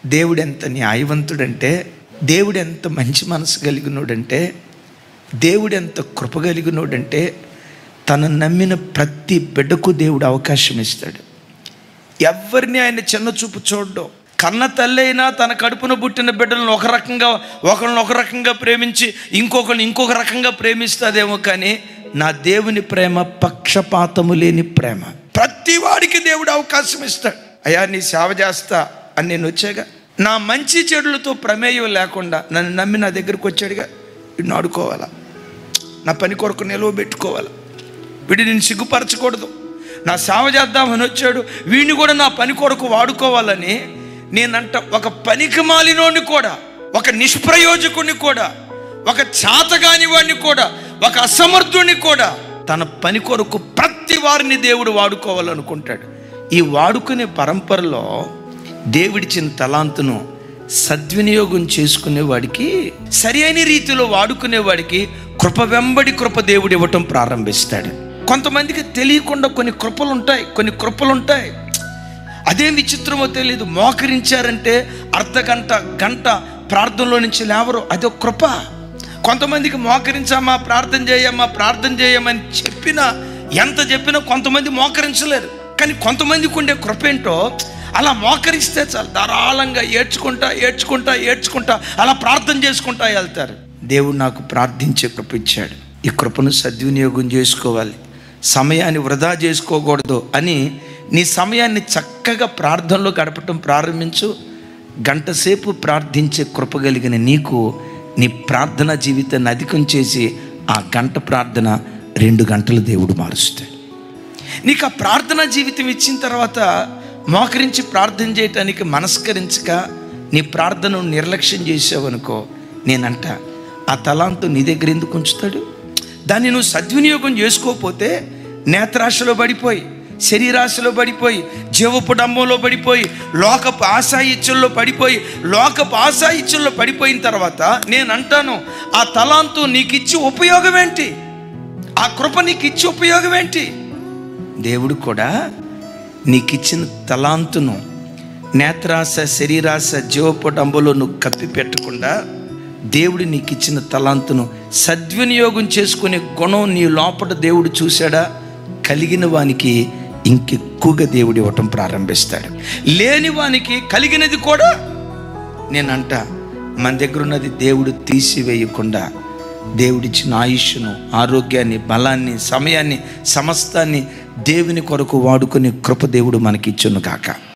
దేవుడు ఎంత న్యాయవంతుడంటే, దేవుడు ఎంత మంచి మనసు కలిగినోడంటే, దేవుడు ఎంత కృప కలిగినోడంటే, తను నమ్మిన ప్రతి బిడ్డకు దేవుడు అవకాశం ఇస్తాడు. ఎవరిని ఆయన చిన్న చూపు చూడడం. కన్న తల్లి అయినా తన కడుపున పుట్టిన బిడ్డలను ఒకరిని ఒక రకంగా ప్రేమించి ఇంకొకరిని ఇంకొక రకంగా ప్రేమిస్తుందేమో, కానీ నా దేవుని ప్రేమ పక్షపాతము లేని ప్రేమ. ప్రతి వాడికి దేవుడు అవకాశం ఇస్తాడు. అయ్యా నీ సేవ చేస్తా అని నేను వచ్చాగా, నా మంచి చెడులతో ప్రమేయం లేకుండా నన్ను నమ్మి నా దగ్గరికి వచ్చాడుగా, వీడిని ఆడుకోవాలా, నా పని కొరకు నిలువ పెట్టుకోవాలా, వీడిని నేను సిగ్గుపరచకూడదు, నా సేవ చేద్దామని వచ్చాడు, వీడిని కూడా నా పని కొరకు వాడుకోవాలని నేనంట. ఒక పనికి మాలినోడిని కూడా, ఒక నిష్ప్రయోజకుడిని కూడా, ఒక చాతగాని వాడిని కూడా, ఒక అసమర్థుడిని కూడా తన పని కొరకు ప్రతి వారిని దేవుడు వాడుకోవాలనుకుంటాడు. ఈ వాడుకునే పరంపరలో దేవుడిచ్చిన తలాంతును సద్వినియోగం చేసుకునేవాడికి, సరి అయిన రీతిలో వాడుకునేవాడికి కృప వెంబడి కృప దేవుడు ఇవ్వటం ప్రారంభిస్తాడు. కొంతమందికి తెలియకుండా కొన్ని కృపలు ఉంటాయి. అదేం విచిత్రమో తెలియదు. మోకరించారంటే అర్ధగంట గంట ప్రార్థనలో నుంచి లేవరు, అదొక కృప. కొంతమందికి మోకరించామా ప్రార్థన చేయమని ఎంత చెప్పినా కొంతమంది మోకరించలేరు. కానీ కొంతమందికి ఉండే కృప ఏంటో, అలా మోకరిస్తే చాలు ధారాళంగా ఏడ్చుకుంటా అలా ప్రార్థన చేసుకుంటా వెళ్తారు. దేవుడు నాకు ప్రార్థించే కృప ఇచ్చాడు, ఈ కృపను సద్వినియోగం చేసుకోవాలి, సమయాన్ని వృధా చేసుకోకూడదు అని నీ సమయాన్ని చక్కగా ప్రార్థనలో గడపటం ప్రారంభించు. గంట సేపు ప్రార్థించే కృప కలిగిన నీకు నీ ప్రార్థనా జీవితాన్ని అధికం చేసి ఆ గంట ప్రార్థన 2 గంటలు దేవుడు మారుస్తాడు. నీకు ఆ ప్రార్థనా జీవితం ఇచ్చిన తర్వాత మోకరించి ప్రార్థన చేయటానికి మనస్కరించక నీ ప్రార్థనను నిర్లక్ష్యం చేసావనుకో, నేనంట ఆ తలాంతు నీ దగ్గర ఎందుకు ఉంచుతాడు? దాన్ని నువ్వు సద్వినియోగం చేసుకోకపోతే నేత్రాశలో పడిపోయి, శరీరాశలో పడిపోయి, జీవపు డంబంలో పడిపోయి, లోకపు ఆశాయిచ్చల్లో పడిపోయిన తర్వాత నేనంటాను, ఆ తలాంతు నీకు ఇచ్చి ఉపయోగం ఏంటి? ఆ కృప నీకు ఇచ్చి ఉపయోగం ఏంటి? దేవుడు కూడా నీకు ఇచ్చిన తలాంతును నేత్రాశ, శరీరాశ, జీవపు డంబంలో నువ్వు కప్పి పెట్టకుండా, దేవుడు నీకు ఇచ్చిన తలాంతును సద్వినియోగం చేసుకునే గుణం నీ లోపల దేవుడు చూశాడా? కలిగిన వానికి ఇంకెక్కువగా దేవుడు ఇవ్వటం ప్రారంభిస్తాడు. లేని వానికి కలిగినది కూడా నేనంట, మన దగ్గర ఉన్నది దేవుడు తీసివేయకుండా దేవుడిచ్చిన ఆయుష్ను, ఆరోగ్యాన్ని, బలాన్ని, సమయాన్ని, సమస్తాన్ని దేవుని కొరకు వాడుకునే కృప దేవుడు మనకిచ్చును గాక.